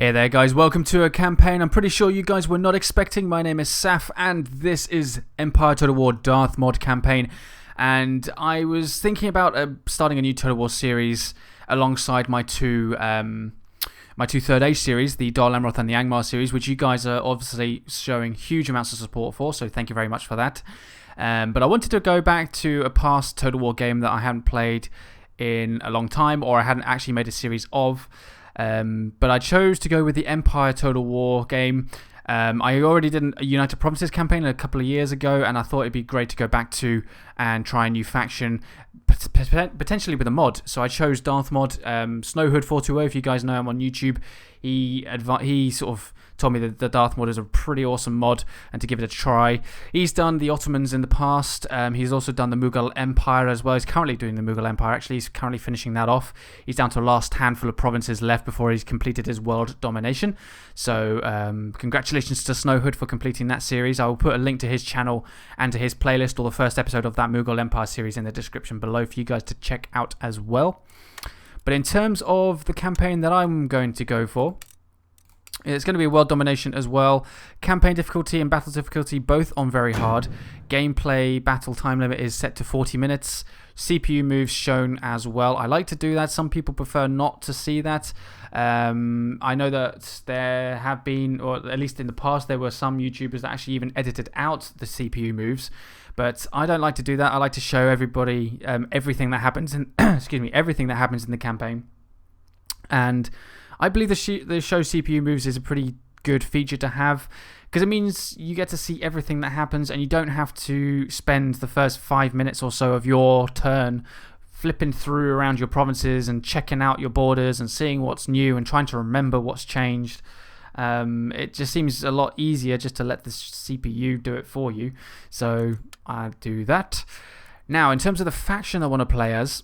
Hey there guys, welcome to a campaign I'm pretty sure you guys were not expecting. My name is Saf and this is Empire Total War Darthmod campaign, and I was thinking about starting a new Total War series alongside my two Third Age series, the Dol Amroth and the Angmar series, which you guys are obviously showing huge amounts of support for, so thank you very much for that. But I wanted to go back to a past Total War game that I hadn't played in a long time, or I hadn't actually made a series of. But I chose to go with the Empire Total War game. I already did a United Provinces campaign a couple of years ago, and I thought it'd be great to go back to and try a new faction, potentially with a mod. So I chose Darthmod. Snowhood420, if you guys know him on YouTube, he sort of told me that the Darthmod is a pretty awesome mod and to give it a try. He's done the Ottomans in the past. He's also done the Mughal Empire as well. He's currently doing the Mughal Empire, actually. He's currently finishing that off. He's down to the last handful of provinces left before he's completed his world domination. So congratulations to Snowhood for completing that series. I will put a link to his channel and to his playlist, or the first episode of that Mughal Empire series, in the description below for you guys to check out as well. But in terms of the campaign that I'm going to go for, it's going to be a world domination as well. Campaign difficulty and battle difficulty both on very hard. Gameplay battle time limit is set to 40 minutes. CPU moves shown as well. I like to do that. Some people prefer not to see that. I know that there have been, or at least in the past, there were some YouTubers that actually even edited out the CPU moves. But I don't like to do that. I like to show everybody everything that happens in everything that happens in the campaign. And I believe the show CPU moves is a pretty good feature to have, because it means you get to see everything that happens and you don't have to spend the first 5 minutes or so of your turn flipping through around your provinces and checking out your borders and seeing what's new and trying to remember what's changed. It just seems a lot easier just to let the CPU do it for you. So I do that. Now, in terms of the faction I want to play as,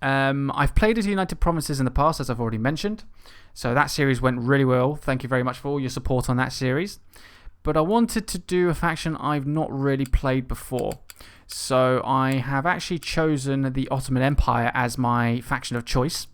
I've played as United Provinces in the past, as I've already mentioned. So that series went really well. Thank you very much for all your support on that series. But I wanted to do a faction I've not really played before. So I have actually chosen the Ottoman Empire as my faction of choice.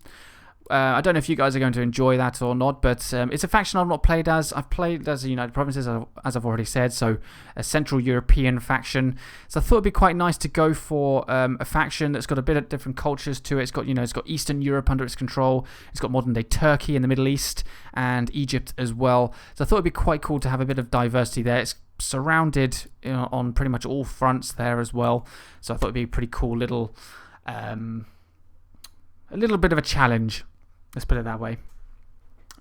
I don't know if you guys are going to enjoy that or not, but it's a faction I've not played as. I've played as the United Provinces, as I've already said, so a Central European faction. So I thought it'd be quite nice to go for a faction that's got a bit of different cultures to it. It's got, it's got Eastern Europe under its control. It's got modern-day Turkey in the Middle East and Egypt as well. So I thought it'd be quite cool to have a bit of diversity there. It's surrounded on pretty much all fronts there as well. So I thought it'd be a pretty cool little, a little bit of a challenge. Let's put it that way.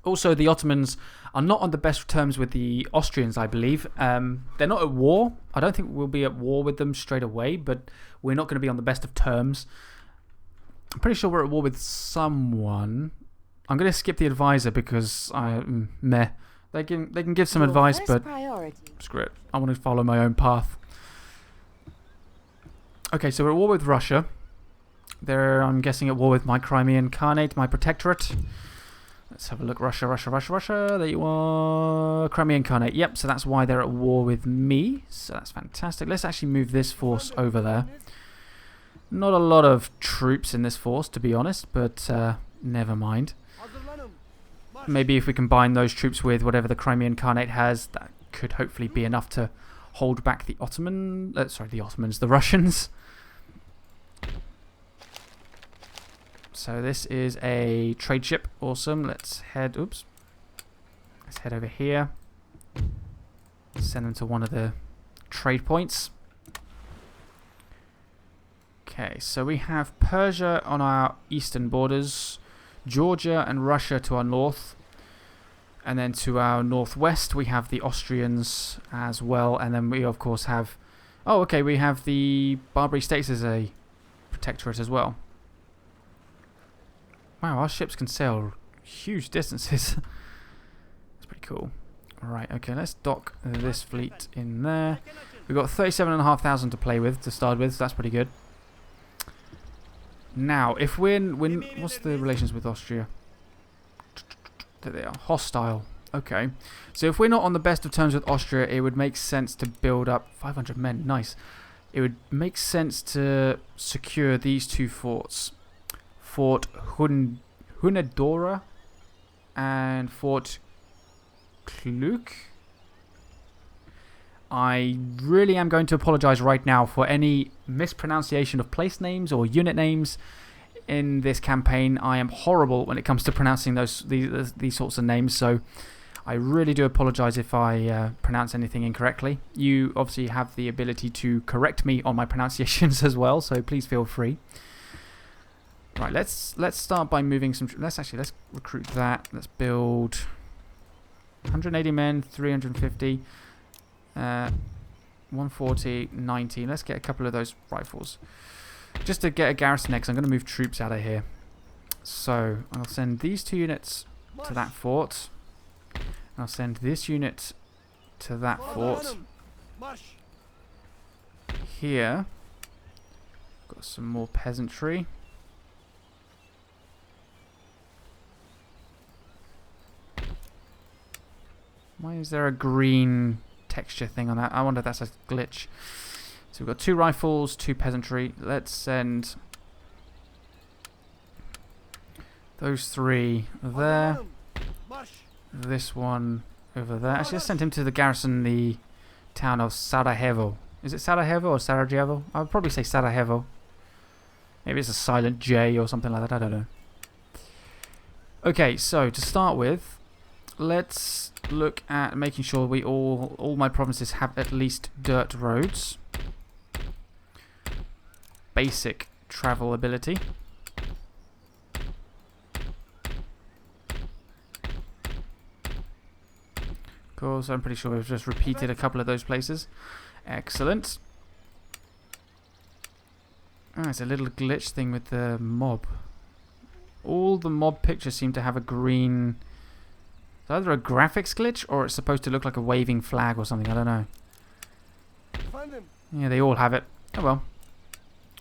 Also, the Ottomans are not on the best terms with the Austrians, I believe. They're not at war. I don't think we'll be at war with them straight away, but we're not going to be on the best of terms. I'm pretty sure we're at war with someone. I'm going to skip the advisor because meh. They can give some advice, but screw it. I want to follow my own path. Okay, so we're at war with Russia. They're, I'm guessing, at war with my Crimean Khanate, my protectorate. Let's have a look. Russia. There you are. Crimean Khanate. Yep, so that's why they're at war with me. So that's fantastic. Let's actually move this force over there. Not a lot of troops in this force, to be honest, but never mind. Maybe if we combine those troops with whatever the Crimean Khanate has, that could hopefully be enough to hold back the the Russians. So this is a trade ship. Awesome. Let's head over here. Send them to one of the trade points. Okay, so we have Persia on our eastern borders, Georgia and Russia to our north, and then to our northwest we have the Austrians as well, and then we of course have, we have the Barbary States as a protectorate as well. Wow, our ships can sail huge distances. That's pretty cool. Alright, okay, let's dock this fleet in there. We've got 37,500 to play with to start with, so that's pretty good. Now, if what's the relations with Austria? There they are. Hostile. Okay. So if we're not on the best of terms with Austria, it would make sense to build up 500 men. Nice. It would make sense to secure these two forts. Fort Hunedora and Fort Kluk. I really am going to apologize right now for any mispronunciation of place names or unit names in this campaign. I am horrible when it comes to pronouncing these sorts of names, so I really do apologize if I pronounce anything incorrectly. You obviously have the ability to correct me on my pronunciations as well, so please feel free. Right, let's start by moving some. Let's recruit that. Let's build 180 men, 350. 140, 90. Let's get a couple of those rifles. Just to get a garrison next, I'm going to move troops out of here. So, I'll send these 2 units to that fort. I'll send this unit to that fort. Here, got some more peasantry. Why is there a green texture thing on that? I wonder if that's a glitch. So we've got 2 rifles, 2 peasantry. Let's send those 3 there. This one over there. Actually, I sent him to the garrison, the town of Sarajevo. Is it Sarajevo or Sarajevo? I would probably say Sarajevo. Maybe it's a silent J or something like that. I don't know. Okay, so to start with, let's look at making sure we all my provinces have at least dirt roads. Basic travel ability. Of course, I'm pretty sure we've just repeated a couple of those places. Excellent. Oh, it's a little glitch thing with the mob. All the mob pictures seem to have a green... It's either a graphics glitch or it's supposed to look like a waving flag or something. I don't know. Yeah, they all have it. Oh well.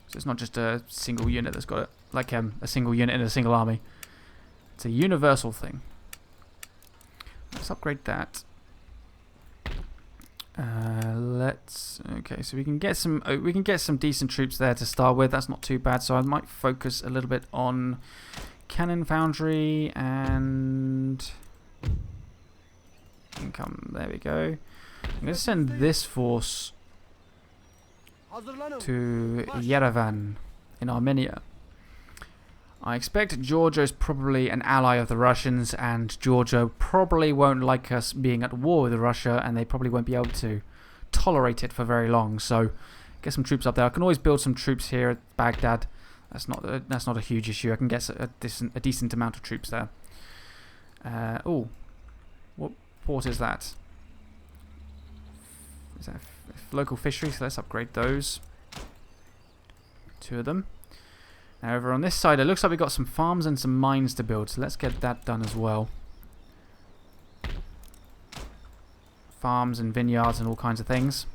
So it's not just a single unit that's got it. Like a single unit in a single army. It's a universal thing. Let's upgrade that. Okay, so we can get some decent troops there to start with. That's not too bad. So I might focus a little bit on cannon foundry and income. There we go. I'm going to send this force to Yerevan in Armenia. I expect Georgia is probably an ally of the Russians, and Georgia probably won't like us being at war with Russia, and they probably won't be able to tolerate it for very long. So get some troops up there. I can always build some troops here at Baghdad. That's not a huge issue. I can get a decent amount of troops there. Oh, what port is that? Is that local fishery? So let's upgrade those. 2 of them. Now over on this side, it looks like we've got some farms and some mines to build, so let's get that done as well. Farms and vineyards and all kinds of things.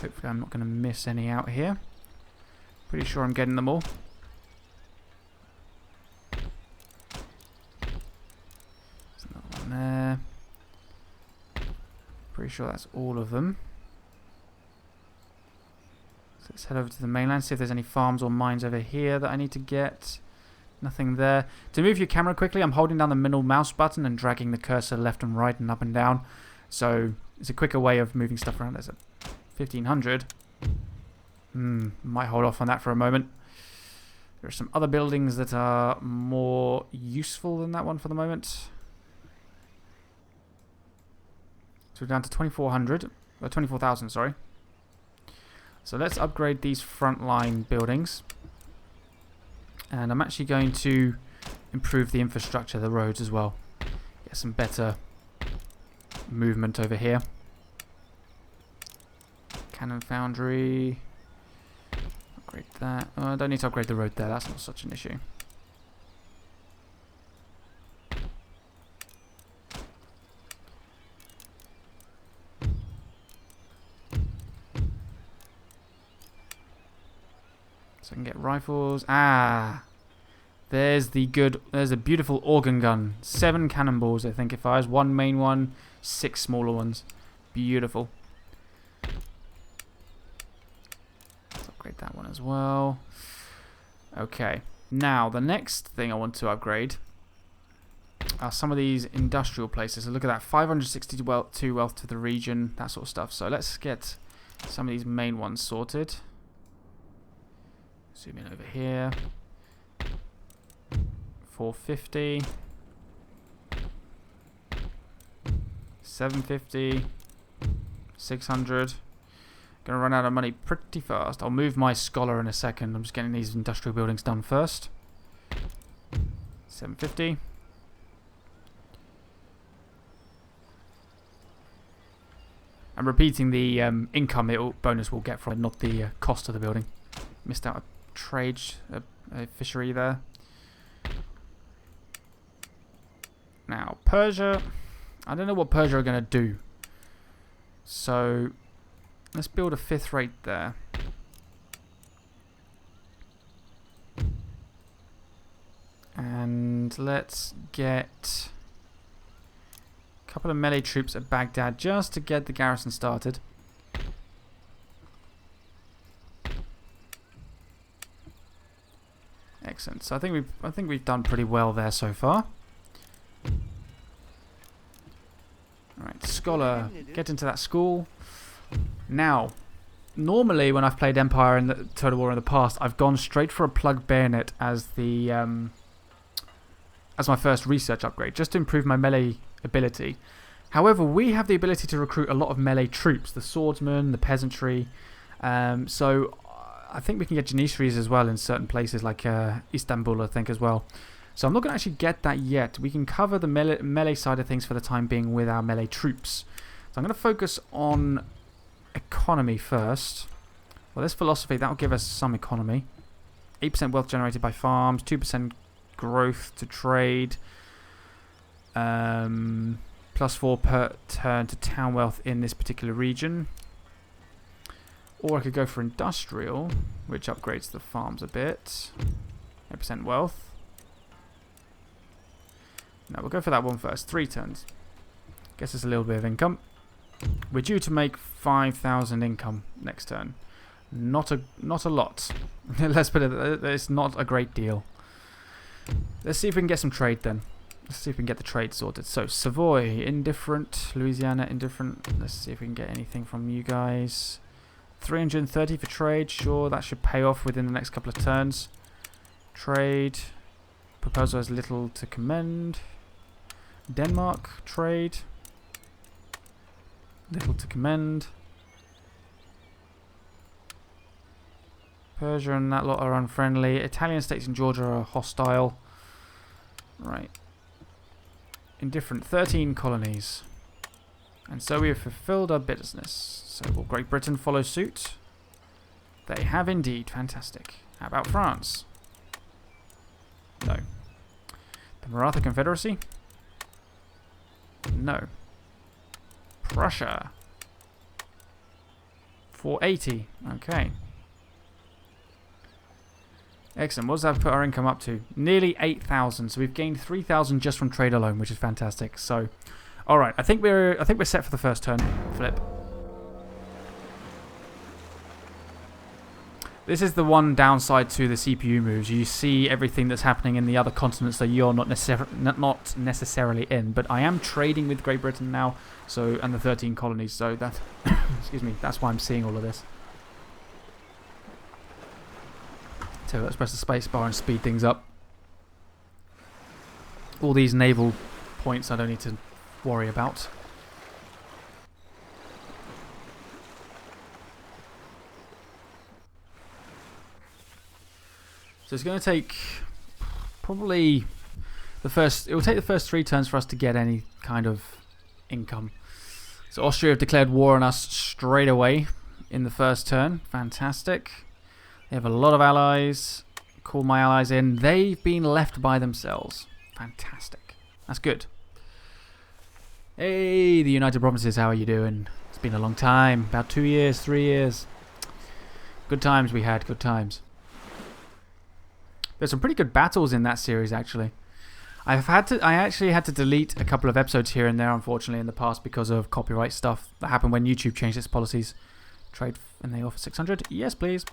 Hopefully I'm not going to miss any out here. Pretty sure I'm getting them all. There's another one there. Pretty sure that's all of them. So let's head over to the mainland, see if there's any farms or mines over here that I need to get. Nothing there. To move your camera quickly, I'm holding down the middle mouse button and dragging the cursor left and right and up and down. So it's a quicker way of moving stuff around. There's a 1500. Might hold off on that for a moment. There are some other buildings that are more useful than that one for the moment. So we're down to 2400. 24,000, sorry. So let's upgrade these frontline buildings. And I'm actually going to improve the infrastructure, the roads as well. Get some better movement over here. Cannon foundry. Upgrade that. Oh, I don't need to upgrade the road there. That's not such an issue. So I can get rifles. There's a beautiful organ gun. 7 cannonballs, I think it fires. 1 main one, 6 smaller ones. Beautiful. Let's upgrade that one as well. Okay. Now, the next thing I want to upgrade are some of these industrial places. So look at that, 562 wealth to the region, that sort of stuff. So let's get some of these main ones sorted. Zoom in over here. 450. 750. 600. Gonna run out of money pretty fast. I'll move my scholar in a second. I'm just getting these industrial buildings done first. 750. I'm repeating the income bonus we'll get from it, not the cost of the building. Missed out a trade, a fishery there. Now, Persia. I don't know what Persia are going to do. So, let's build a 5th rate there. And let's get a couple of melee troops at Baghdad just to get the garrison started. Excellent. So I think we've done pretty well there so far. Alright, scholar, get into that school. Now, normally when I've played Empire in the Total War in the past, I've gone straight for a plug bayonet as the as my first research upgrade, just to improve my melee ability. However, we have the ability to recruit a lot of melee troops, the swordsmen, the peasantry. So I think we can get janissaries as well in certain places, like Istanbul, I think, as well. So I'm not going to actually get that yet. We can cover the melee side of things for the time being with our melee troops. So I'm going to focus on economy first. Well, this philosophy, that will give us some economy. 8% wealth generated by farms, 2% growth to trade, +4 per turn to town wealth in this particular region. Or I could go for industrial, which upgrades the farms a bit. 8% wealth. No, we'll go for that one first. 3 turns. Guess it's a little bit of income. We're due to make 5,000 income next turn. Not a lot. Let's put it. It's not a great deal. Let's see if we can get some trade then. Let's see if we can get the trade sorted. So Savoy indifferent, Louisiana indifferent. Let's see if we can get anything from you guys. 330 for trade. Sure, that should pay off within the next couple of turns. Trade. Proposal has little to commend. Denmark trade. Little to commend. Persia and that lot are unfriendly. Italian states in Georgia are hostile. Right. Indifferent. 13 colonies. And so we have fulfilled our business. So will Great Britain follow suit? They have indeed. Fantastic. How about France? No. The Maratha Confederacy? No. Prussia. 480. Okay. Excellent. What does that put our income up to? Nearly 8,000. So we've gained 3,000 just from trade alone, which is fantastic. So, all right. I think we're set for the first turn. Flip. This is the one downside to the CPU moves. You see everything that's happening in the other continents that you're not necessarily in. But I am trading with Great Britain now, so and the 13 colonies. So that, excuse me, that's why I'm seeing all of this. So let's press the space bar and speed things up. All these naval points I don't need to worry about. So it's going to take probably it will take the first 3 turns for us to get any kind of income. So Austria have declared war on us straight away in the first turn. Fantastic. They have a lot of allies. Call my allies in. They've been left by themselves. Fantastic. That's good. Hey, the United Provinces, how are you doing? It's been a long time. About 2 years, 3 years. Good times we had. Good times. There's some pretty good battles in that series, actually. I actually had to delete a couple of episodes here and there, unfortunately, in the past because of copyright stuff that happened when YouTube changed its policies. Trade and they offer 600. Yes, please.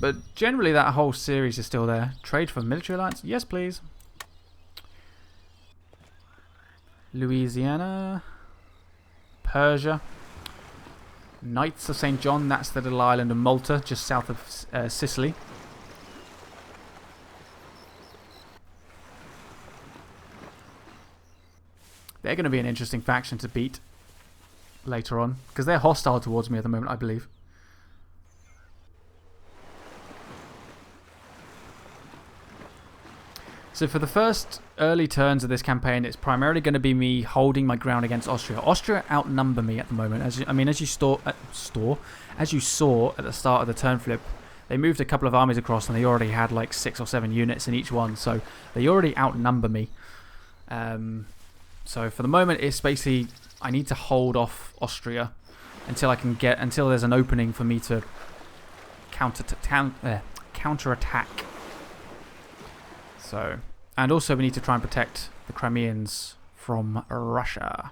But generally that whole series is still there. Trade for military alliance? Yes, please. Louisiana. Persia. Knights of St. John, that's the little island of Malta, just south of Sicily. They're going to be an interesting faction to beat later on, because they're hostile towards me at the moment, I believe. So for the first early turns of this campaign, it's primarily going to be me holding my ground against Austria. Austria outnumber me at the moment. As you saw at the start of the turn flip, they moved a couple of armies across and they already had like 6 or 7 units in each one. So they already outnumber me. So for the moment, it's basically I need to hold off Austria until there's an opening for me to counterattack. So, and also we need to try and protect the Crimeans from Russia.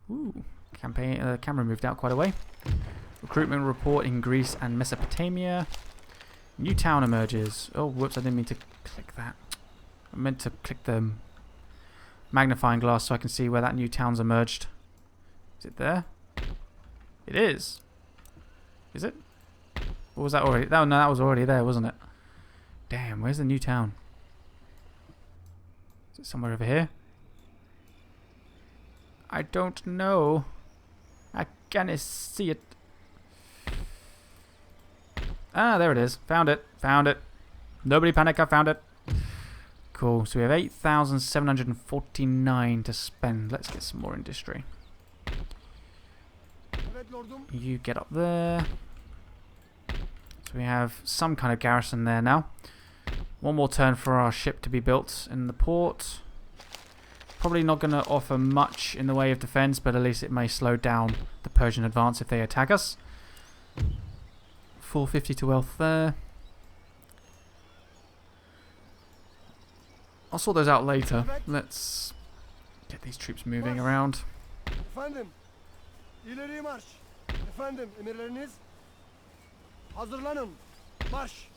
Ooh, camera moved out quite a way. Recruitment report in Greece and Mesopotamia. New town emerges. Oh, whoops! I didn't mean to click that. I meant to click the magnifying glass so I can see where that new town's emerged. Is it there? It is. Is it? Or was that already? No, that was already there, wasn't it? Damn, where's the new town? Is it somewhere over here? I don't know. I can't see it. Ah, there it is. Found it. Found it. Nobody panic, I found it. Cool. So we have 8,749 to spend. Let's get some more industry. You get up there. So we have some kind of garrison there now. One more turn for our ship to be built in the port. Probably not going to offer much in the way of defense, but at least it may slow down the Persian advance if they attack us. 450 to wealth there. I'll sort those out later. Let's get these troops moving around. Efendim, ileri marş. Efendim, emirleriniz. Hazırlanın. Marş.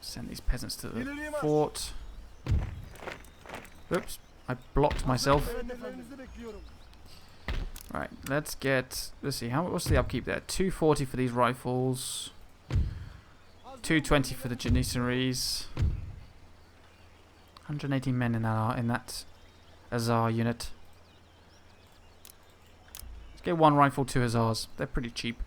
Send these peasants to the fort. Oops, I blocked myself. Right, let's see, what's the upkeep there? 240 for these rifles. 220 for the Janissaries. 180 men in that Azar unit. Let's get 1 rifle, 2 Azars. They're pretty cheap.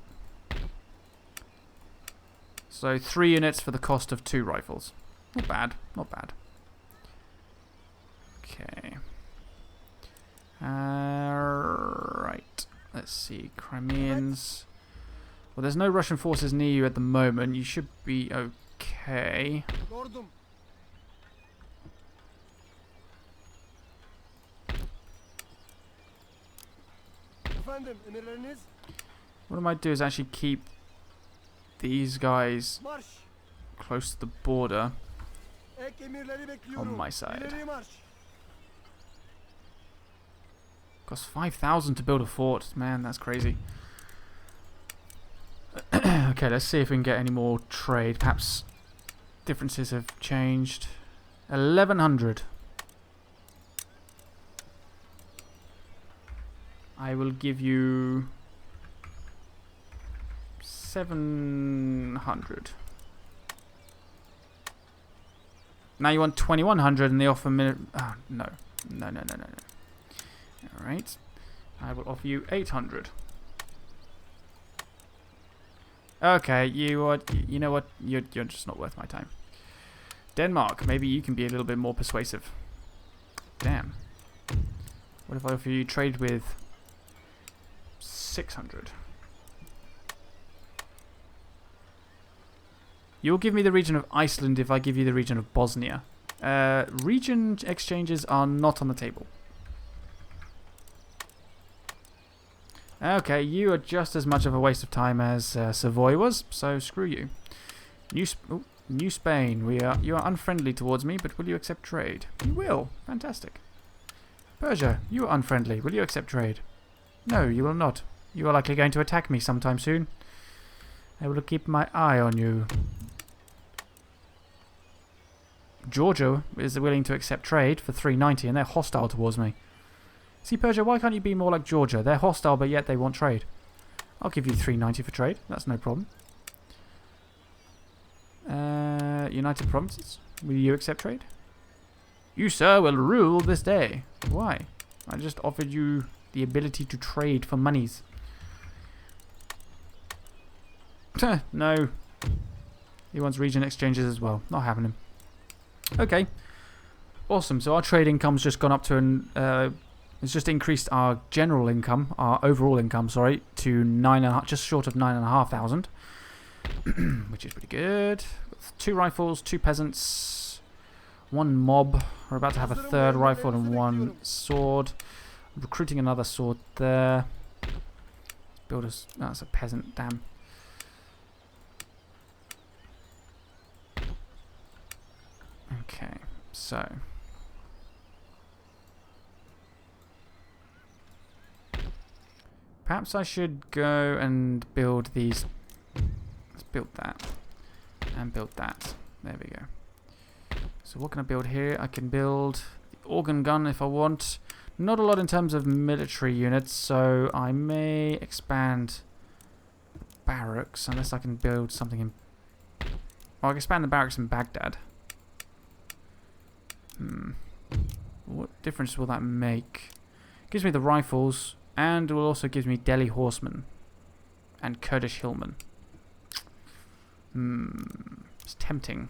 So 3 units for the cost of 2 rifles. Not bad, not bad. Okay. Right. Let's see. Crimeans. Well, there's no Russian forces near you at the moment. You should be okay. What I might do is actually keep these guys close to the border on my side. Costs 5,000 to build a fort. Man, that's crazy. Okay, let's see if we can get any more trade. Perhaps differences have changed. 1,100. I will give you 700. Now you want 2,100 and they offer me... Oh, no. No. Alright. I will offer you 800. Okay, you know what? You're just not worth my time. Denmark, maybe you can be a little bit more persuasive. Damn. What if I offer you trade with 600? You'll give me the region of Iceland if I give you the region of Bosnia. Region exchanges are not on the table. Okay, you are just as much of a waste of time as Savoy was, so screw you. New Spain, you are unfriendly towards me, but will you accept trade? You will. Fantastic. Persia, you are unfriendly. Will you accept trade? No, you will not. You are likely going to attack me sometime soon. I will keep my eye on you. Georgia is willing to accept trade for 390 and they're hostile towards me. See, Persia, why can't you be more like Georgia? They're hostile, but yet they want trade. I'll give you 390 for trade. That's no problem. United Provinces, will you accept trade? You, sir, will rule this day. Why? I just offered you the ability to trade for monies. No. He wants region exchanges as well. Not having him. Okay. Awesome. So our trade income's just gone up to an... it's just increased our general income, our overall income, sorry, to just short of 9,500. Which is pretty good. 2 rifles, 2 peasants, 1 mob. We're about to have a 3rd rifle and 1 sword. Recruiting another sword there. Build us. No, that's a peasant. Damn. Okay, so perhaps I should go and build these. Let's build that and build that. There we go. So what can I build here? I can build the organ gun if I want. Not a lot in terms of military units, so I may expand the barracks unless I can build something in... Well, I can expand the barracks in Baghdad. What difference will that make? Gives me the rifles, and will also give me Delhi horsemen and Kurdish hillmen. It's tempting.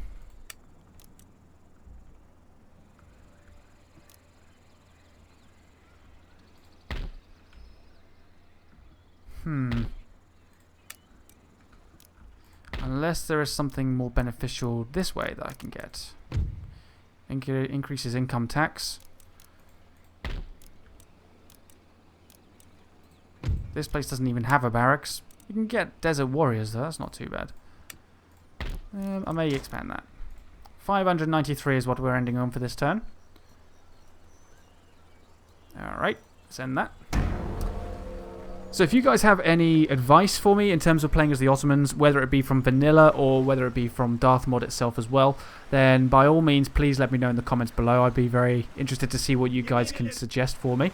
Unless there is something more beneficial this way that I can get. Increases income tax. This place doesn't even have a barracks. You can get desert warriors though, that's not too bad. I may expand that. 593 is what we're ending on for this turn. Alright, send that. So if you guys have any advice for me in terms of playing as the Ottomans, whether it be from vanilla or whether it be from Darthmod itself as well, then by all means please let me know in the comments below. I'd be very interested to see what you guys can suggest for me.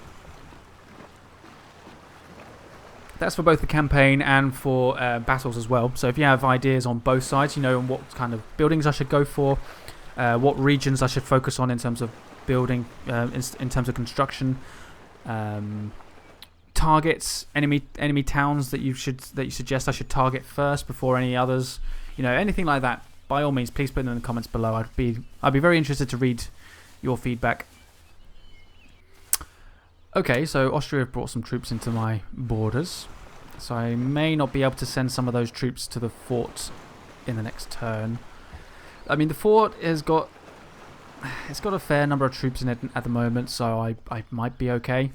That's for both the campaign and for battles as well. So if you have ideas on both sides, you know, on what kind of buildings I should go for, what regions I should focus on in terms of building, in terms of construction, targets, enemy towns that you suggest I should target first before any others, you know, anything like that, by all means please put them in the comments below. I'd be very interested to read your feedback. Okay, so Austria have brought some troops into my borders, so I may not be able to send some of those troops to the fort in the next turn. I mean, the fort has got a fair number of troops in it at the moment, so I might be okay.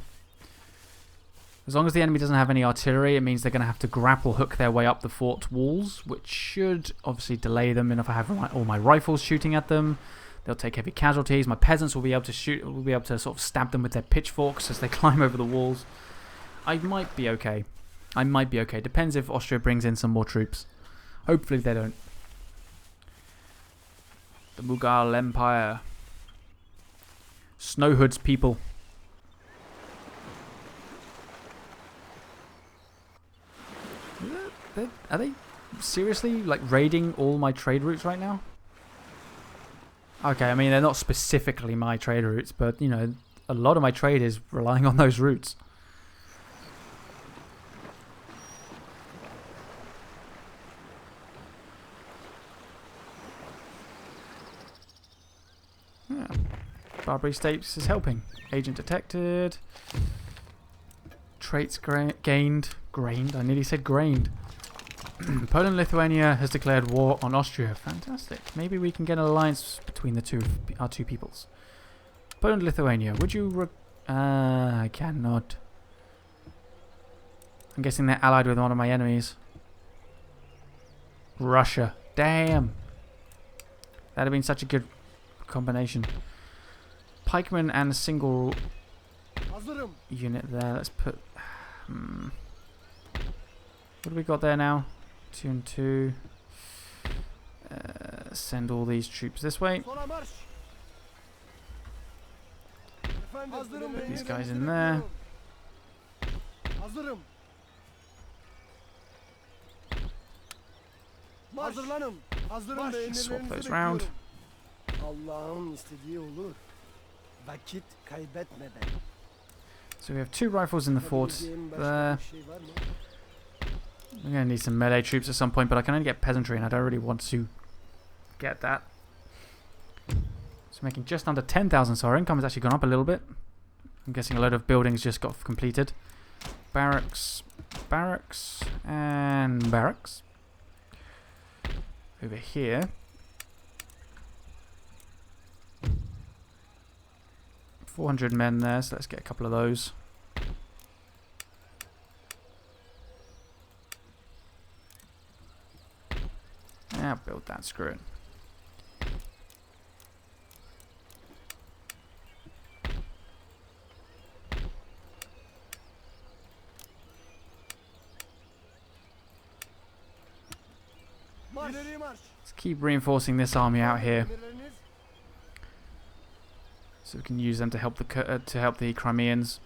As long as the enemy doesn't have any artillery, it means they're going to have to grapple hook their way up the fort walls, which should obviously delay them. And if I have all my rifles shooting at them, they'll take heavy casualties. My peasants will be able to shoot. Will be able to sort of stab them with their pitchforks as they climb over the walls. I might be okay. I might be okay. Depends if Austria brings in some more troops. Hopefully they don't. The Mughal Empire. Snowhood's people. Are they seriously like raiding all my trade routes right now? Okay, I mean they're not specifically my trade routes, but you know, a lot of my trade is relying on those routes. Yeah. Barbary status is helping. Agent detected. Traits gained. Grained. I nearly said grained. Poland Lithuania has declared war on Austria. Fantastic. Maybe we can get an alliance between our two peoples. Poland Lithuania, would you... I cannot. I'm guessing they're allied with one of my enemies. Russia. Damn. That'd have been such a good combination. Pikemen and a single unit there. Let's put... What do we got there now? 2 and 2. Send all these troops this way. Sola marş. Efendim, hazırım. Put these guys in there. Hazırım. Hazırlanın. Hazırım ve Swap emirlerinizi those round. bekliyorum. Allah'ın istediği olur. Vakit kaybetmeden. So we have 2 rifles in the fort Yapabileceğim there. başka bir şey var mı? I'm going to need some melee troops at some point, but I can only get peasantry, and I don't really want to get that. So making just under 10,000, so our income has actually gone up a little bit. I'm guessing a load of buildings just got completed. Barracks, barracks, and barracks. Over here. 400 men there, so let's get a couple of those. I'll build that, screw it. İleri marş. Let's keep reinforcing this army out here, Emirleriniz. so we can use them to help the Crimeans.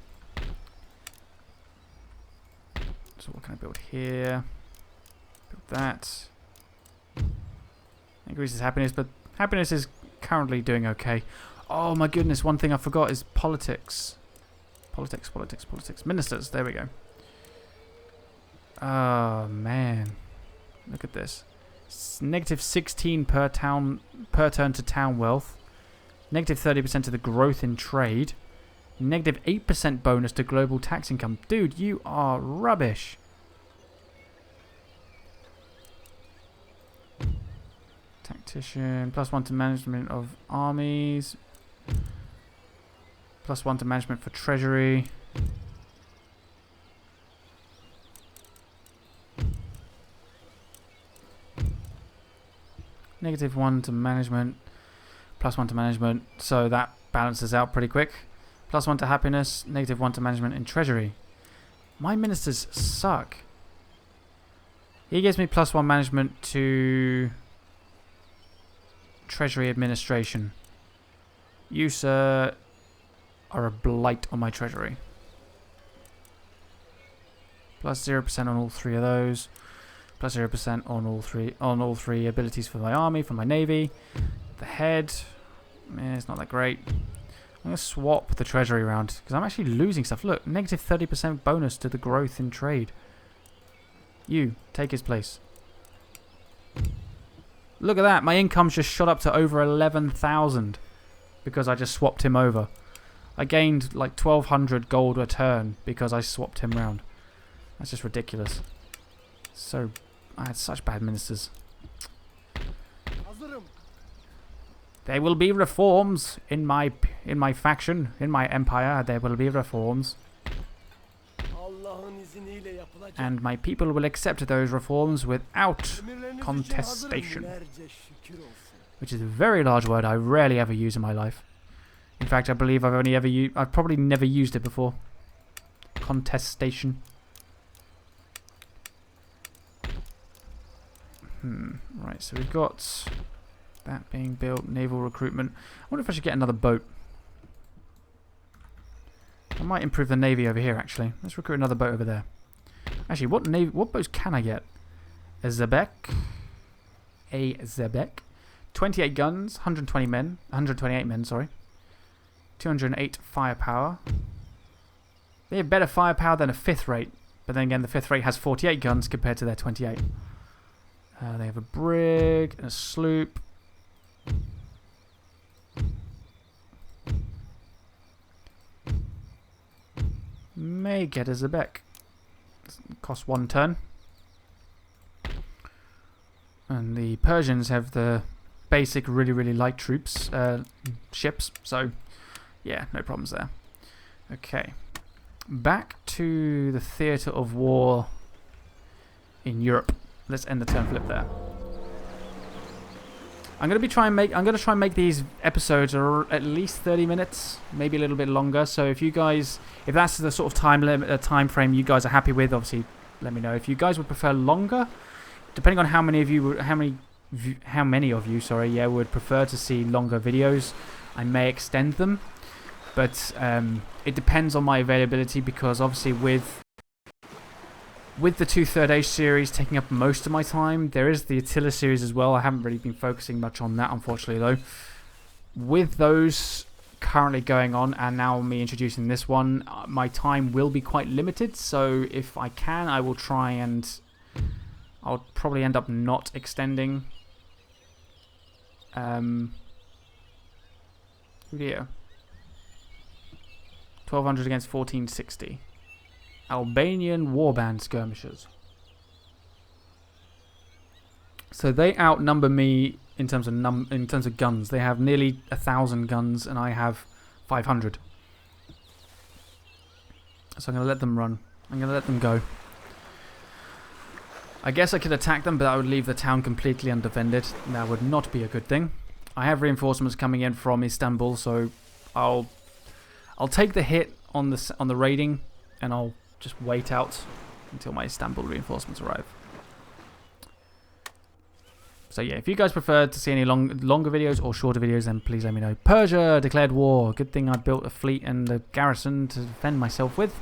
So what can I build here? Build that. Increases happiness, but happiness is currently doing okay. Oh my goodness, one thing I forgot is politics. Politics. Ministers, there we go. Oh man. Look at this. Negative 16 per turn to town wealth. Negative 30% to the growth in trade. Negative 8% bonus to global tax income. Dude, you are rubbish. Tactician. +1 to management of armies. +1 to management for treasury. -1 to management. +1 to management. So that balances out pretty quick. +1 to happiness. -1 to management in treasury. My ministers suck. He gives me +1 management to treasury administration. You, sir, are a blight on my treasury. +0% on all 3 of those. +0% on all three abilities for my army, for my navy. The head, it's not that great. I'm going to swap the treasury around because I'm actually losing stuff. Look, -30% bonus to the growth in trade. You, take his place. Look at that, my income's just shot up to over 11,000 because I just swapped him over. I gained like 1,200 gold a turn because I swapped him round. That's just ridiculous. So, I had such bad ministers. Hazırım. There will be reforms in my faction, in my empire. There will be reforms. Allah'ın izniyle yapılacak. And my people will accept those reforms without Emirleriniz için contestation. hazırım. Binlerce şükür olsun. Which is a very large word I rarely ever use in my life. In fact, I believe I've probably never used it before. Contestation. Right, so we've got that being built, naval recruitment. I wonder if I should get another boat. I might improve the navy over here, actually. Let's recruit another boat over there. Actually, what boats can I get? A Zebek. 28 guns, 128 men, sorry. 208 firepower. They have better firepower than a 5th rate, but then again, the 5th rate has 48 guns compared to their 28. They have a brig and a sloop. May get a Zebek. Cost 1 turn. And the Persians have the basic really light troops, ships. So, yeah, no problems there. Okay. Back to the theatre of war in Europe. Let's end the turn flip there. I'm gonna try and make these episodes at least 30 minutes, maybe a little bit longer. So if that's the sort of time frame you guys are happy with, obviously let me know. If you guys would prefer longer, depending on how many of you, would prefer to see longer videos, I may extend them. But it depends on my availability, because obviously with the 2 Third Age series taking up most of my time, there is the Attila series as well. I haven't really been focusing much on that, unfortunately, though. With those currently going on, and now me introducing this one, my time will be quite limited. So if I can, I will try, and I'll probably end up not extending. Oh dear. 1200 against 1460. Albanian warband skirmishers. So they outnumber me in terms of guns. They have nearly 1,000 guns, and I have 500. So I'm going to let them run. I'm going to let them go. I guess I could attack them, but that would leave the town completely undefended. That would not be a good thing. I have reinforcements coming in from Istanbul, so I'll take the hit on the raiding, and I'll just wait out until my Istanbul reinforcements arrive. So yeah, if you guys prefer to see any longer videos or shorter videos, then please let me know. Persia declared war. Good thing I built a fleet and a garrison to defend myself with.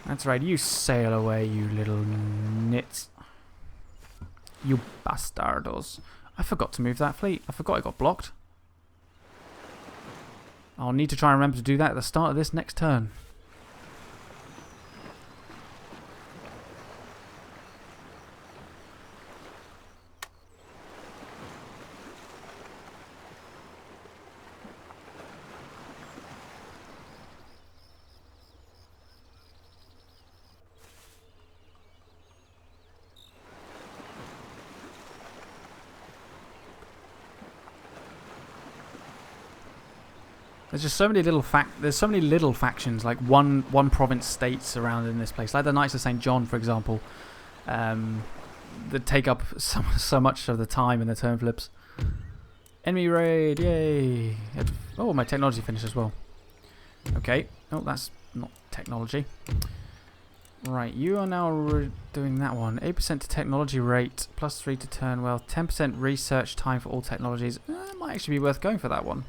That's right, you sail away, you little nits. You bastardos. I forgot to move that fleet. I forgot it got blocked. I'll need to try and remember to do that at the start of this next turn. There's just so many little factions, like one province states around in this place, like the Knights of St. John, for example, that take up so much of the time in the turn flips. Enemy raid, yay! Oh, my technology finished as well. Okay. Oh, that's not technology. Right, you are now doing that one. 8% to technology rate, +3 to turn well, 10% research time for all technologies. It might actually be worth going for that one.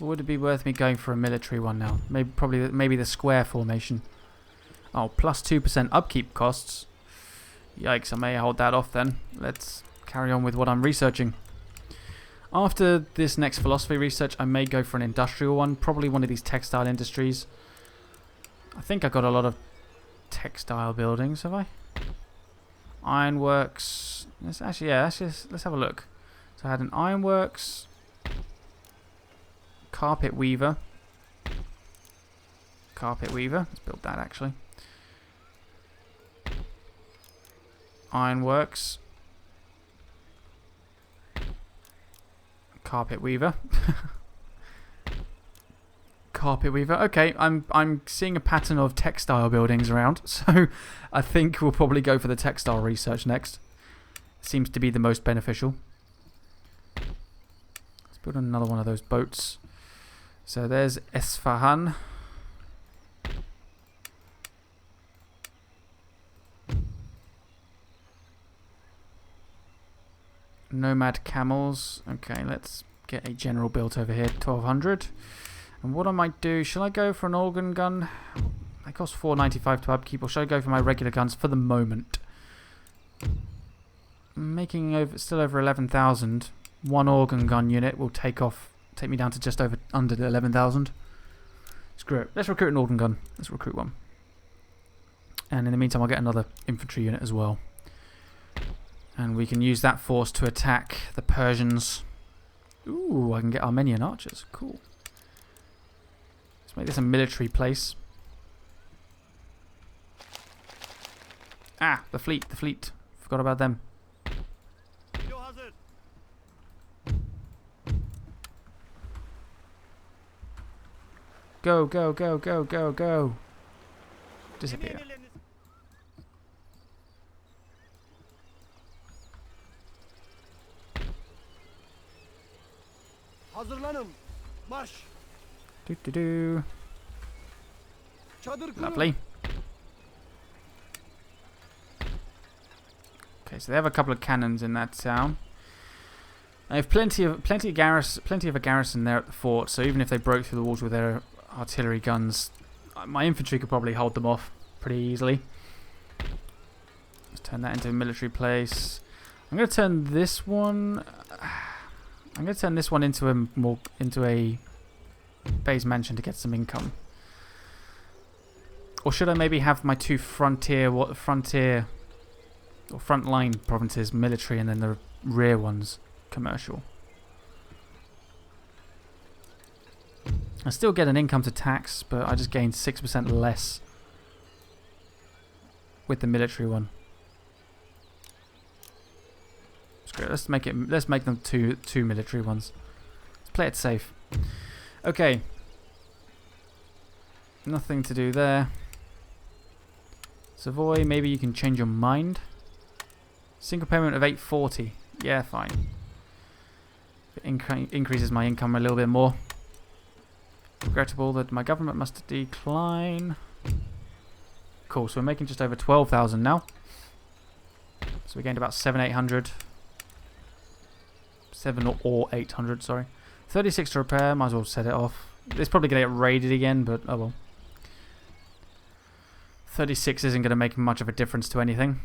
Would it be worth me going for a military one now? Maybe the square formation. Oh, +2% upkeep costs. Yikes, I may hold that off then. Let's carry on with what I'm researching. After this next philosophy research, I may go for an industrial one. Probably one of these textile industries. I think I got a lot of textile buildings, have I? Ironworks. Let's have a look. So I had an ironworks, carpet weaver. Let's build that actually. Ironworks, carpet weaver. Carpet weaver. Okay, I'm seeing a pattern of textile buildings around, so I think we'll probably go for the textile research next. Seems to be the most beneficial. Let's build another one of those boats. So there's Esfahan. Nomad camels. Okay, let's get a general built over here. 1200. And what I might do, shall I go for an organ gun? They cost 495 to upkeep, or should I go for my regular guns for the moment? Making still over 11,000. One organ gun unit will take me down to just under 11,000. Screw it. Let's recruit an organ gun. Let's recruit one. And in the meantime, I'll get another infantry unit as well. And we can use that force to attack the Persians. Ooh, I can get Armenian archers. Cool. Let's make this a military place. Ah, the fleet. Forgot about them. Go, go, go, go, go, go. disappear. Hazırlanın. Marş. Do. Çadır kurun. Lovely. Okay, so they have a couple of cannons in that town. They have plenty of a garrison there at the fort. So even if they broke through the walls with their artillery guns, my infantry could probably hold them off pretty easily. Let's turn that into a military place. I'm going to turn this one. I'm going to turn this one into a base mansion to get some income. Or should I maybe have my two frontline provinces military, and then the rear ones commercial? I still get an income to tax, but I just gain 6% less with the military one. Screw it, let's make them two military ones. Let's play it safe. Okay. Nothing to do there. Savoy, maybe you can change your mind. Single payment of 840. Yeah, fine. It increases my income a little bit more. Regrettable that my government must decline. Cool, so we're making just over 12,000 now. So we gained about 800. 7 or 800, sorry. 36 to repair, might as well set it off. It's probably going to get raided again, but oh well. 36 isn't going to make much of a difference to anything.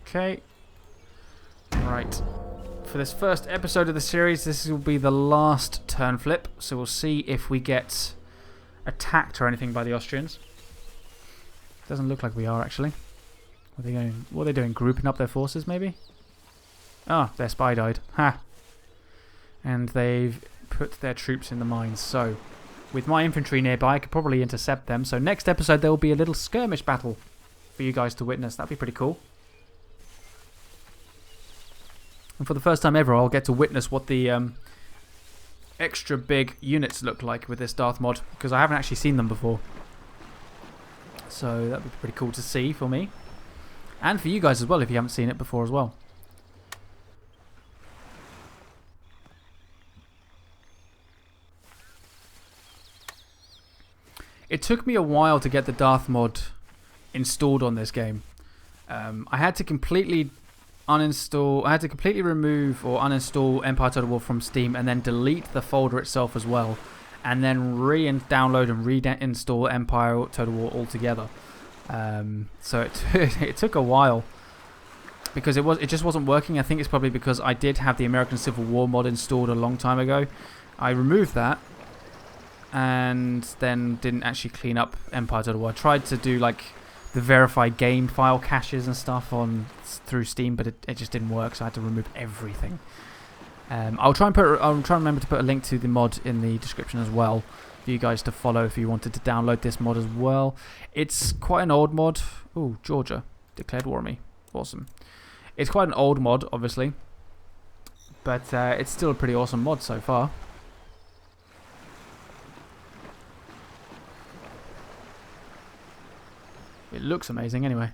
Okay. Right. For this first episode of the series, this will be the last turn flip. So we'll see if we get attacked or anything by the Austrians. Doesn't look like we are, actually. What are they doing? Grouping up their forces, maybe? Ah, their spy died. Ha! And they've put their troops in the mines. So, with my infantry nearby, I could probably intercept them. So next episode, there will be a little skirmish battle for you guys to witness. That'd be pretty cool. And for the first time ever, I'll get to witness what the extra big units look like with this Darthmod, because I haven't actually seen them before. So that'd be pretty cool to see for me. And for you guys as well, if you haven't seen it before as well. It took me a while to get the Darthmod installed on this game. I had to completely remove or uninstall Empire Total War from Steam, and then delete the folder itself as well, and then download and reinstall Empire Total War altogether. So it took a while because it just wasn't working. I think it's probably because I did have the American Civil War mod installed a long time ago. I removed that and then didn't actually clean up Empire Total War. I tried to do like the verify game file caches and stuff through Steam, but it just didn't work, so I had to remove everything. I'll try and remember to put a link to the mod in the description as well for you guys to follow if you wanted to download this mod as well. It's quite an old mod. Ooh, Georgia declared war on me. Awesome. It's quite an old mod, obviously, but it's still a pretty awesome mod so far. It looks amazing anyway.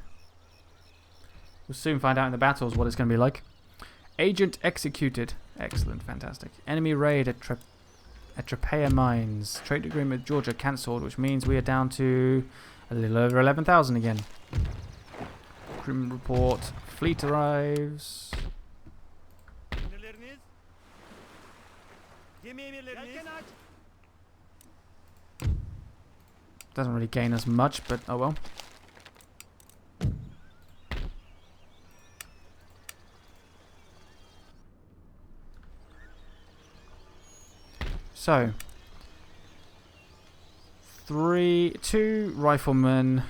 We'll soon find out in the battles what it's going to be like. Agent executed. Excellent, fantastic. Enemy raid at Tropea Mines. Trade agreement with Georgia cancelled, which means we are down to a little over 11,000 again. Recruitment report. Fleet arrives. Doesn't really gain us much, but oh well. So, 2 riflemen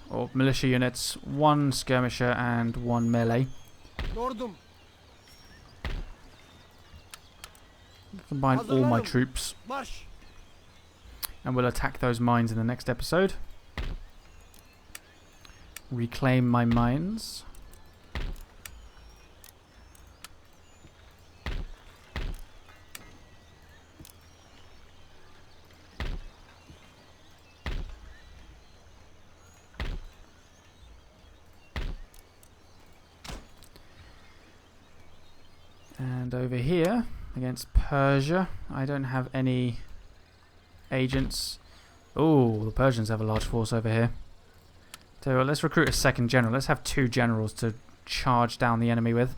or militia units, 1 skirmisher and 1 melee. Combine all my troops, and we'll attack those mines in the next episode. Reclaim my mines. And over here, against Persia, I don't have any agents. Oh, the Persians have a large force over here. So let's recruit a second general. Let's have 2 generals to charge down the enemy with.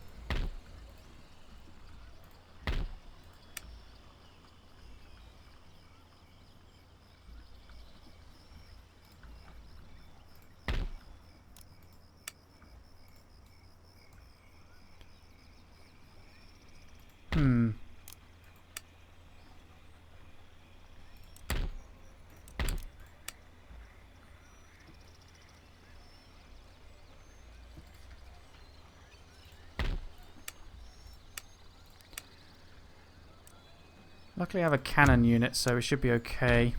Luckily I have a cannon unit, so we should be okay.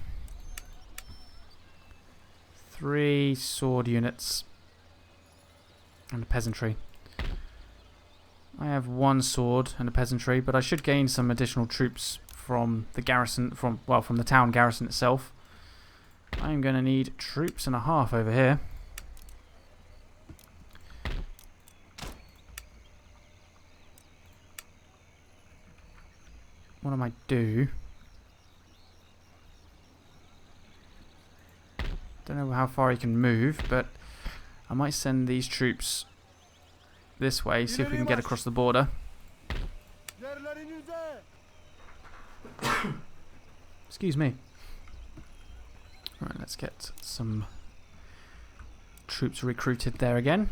3 sword units. And a peasantry. I have 1 sword and a peasantry, but I should gain some additional troops from the garrison, from the town garrison itself. I'm going to need troops and a half over here. What I might do... Don't know how far he can move, but I might send these troops this way, see if we can get across the border. Excuse me. Right, let's get some troops recruited there again.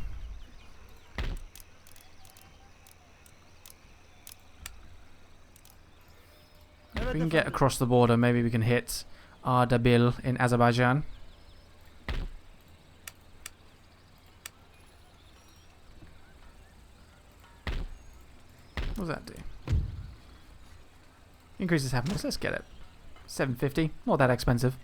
If we can get across the border, maybe we can hit Ardabil in Azerbaijan. What does that do? Increases happiness. Let's get it. 750. Not that expensive.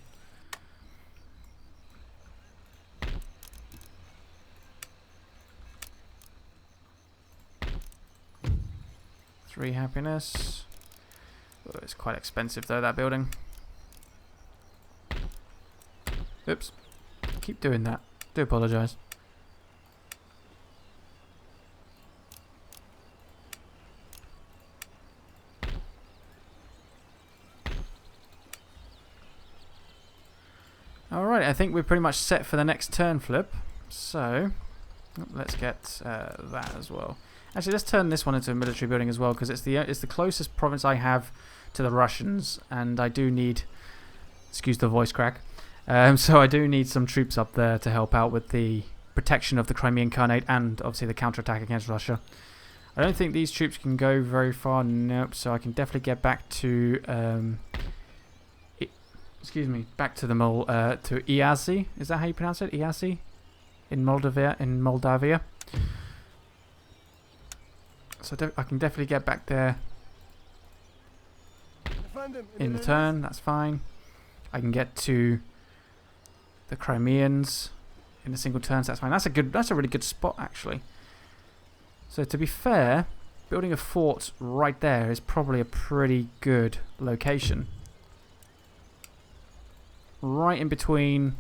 Three happiness. Oh, it's quite expensive though, that building. Oops. Keep doing that. Do apologise. Alright, I think we're pretty much set for the next turn flip. So, let's get that as well. Actually, let's turn this one into a military building as well, because it's the closest province I have to the Russians, and I do need, excuse the voice crack, so I do need some troops up there to help out with the protection of the Crimean Khanate and obviously the counterattack against Russia. I don't think these troops can go very far, nope, so I can definitely get back to, back to the to Iasi, is that how you pronounce it, Iasi? In Moldavia. So I can definitely get back there in the turn, that's fine. I can get to the Crimeans in a single turn, so that's fine. That's a really good spot actually. So to be fair, building a fort right there is probably a pretty good location. Right in between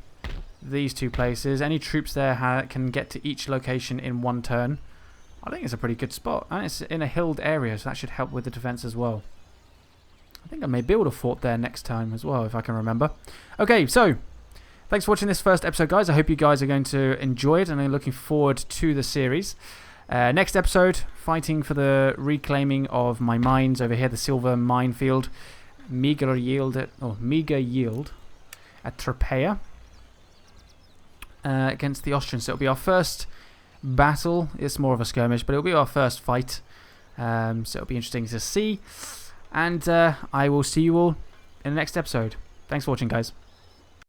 these two places. Any troops there can get to each location in one turn. I think it's a pretty good spot, and it's in a hilled area, so that should help with the defense as well. I think I may build a fort there next time as well, if I can remember. Okay, so thanks for watching this first episode, guys. I hope you guys are going to enjoy it, and I'm looking forward to the series. Next episode, fighting for the reclaiming of my mines over here, the silver minefield, meager yield at Tropea, against the Austrians. So it'll be our first battle. It's more of a skirmish, but it'll be our first fight, so it'll be interesting to see, and I will see you all in the next episode. Thanks for watching, guys.